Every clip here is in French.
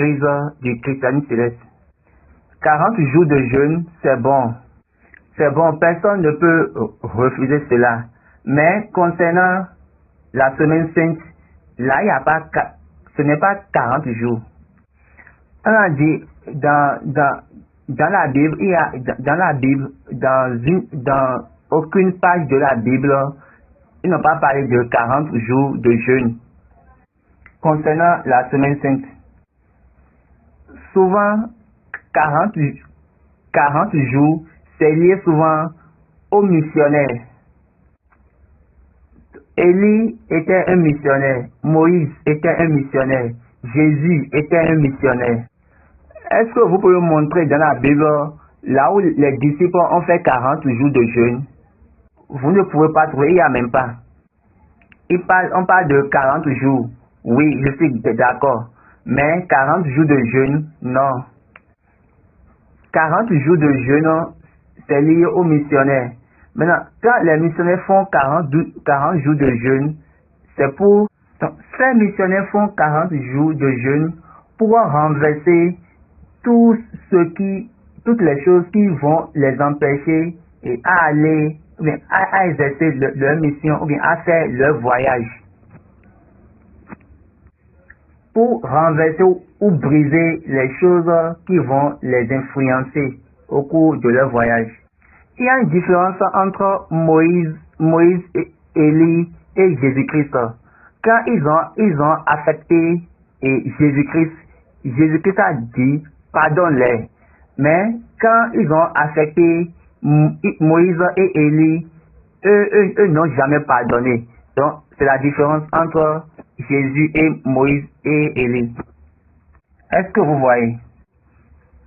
crise du christianisme céleste. 40 jours de jeûne, c'est bon. C'est bon, personne ne peut refuser cela. Mais concernant la semaine sainte, là, il y a pas, ce n'est pas 40 jours. On a dit, dans la Bible, dans aucune page de la Bible, ils n'ont pas parlé de 40 jours de jeûne. Concernant la semaine sainte, souvent, 40 jours, c'est lié souvent aux missionnaires. Élie était un missionnaire, Moïse était un missionnaire, Jésus était un missionnaire. Est-ce que vous pouvez montrer dans la Bible, là où les disciples ont fait 40 jours de jeûne? Vous ne pouvez pas trouver, il n'y a même pas. On parle de 40 jours. Oui, je suis d'accord. Mais 40 jours de jeûne, non. 40 jours de jeûne, c'est lié aux missionnaires. Maintenant, quand les missionnaires font 40 jours de jeûne, c'est pour... Donc, ces missionnaires font 40 jours de jeûne pour renverser toutes les choses qui vont les empêcher à aller, ou bien à exercer leur mission, ou bien à faire leur voyage. Pour renverser ou briser les choses qui vont les influencer au cours de leur voyage. Il y a une différence entre Moïse et Élie et Jésus-Christ. Quand ils ont affecté Jésus-Christ, Jésus-Christ a dit pardonne-les. Mais quand ils ont affecté Moïse et Élie, eux n'ont jamais pardonné. Donc c'est la différence entre Jésus et Moïse et Élie. Est-ce que vous voyez?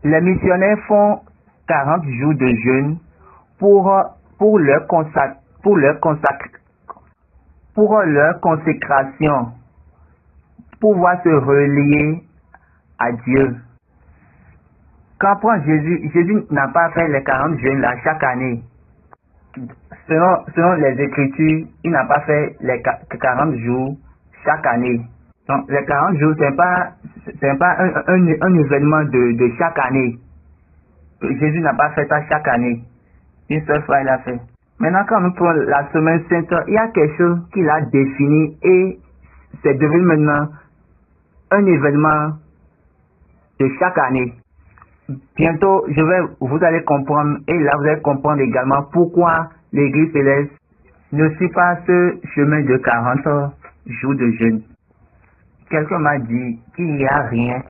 Les missionnaires font 40 jours de jeûne pour leur consécration, pouvoir se relier à Dieu. Quand prend Jésus n'a pas fait les 40 jeûnes là chaque année. Selon les Écritures, il n'a pas fait les 40 jours chaque année. Donc les 40 jours, c'est pas un événement de chaque année. Jésus n'a pas fait ça chaque année. Une seule fois il a fait. Maintenant quand nous prenons la semaine sainte, il y a quelque chose qu'il a défini et c'est devenu maintenant un événement de chaque année. Bientôt, vous allez comprendre, et là vous allez comprendre également pourquoi l'Église céleste ne suit pas ce chemin de 40 jours de jeûne. Quelqu'un m'a dit qu'il n'y a rien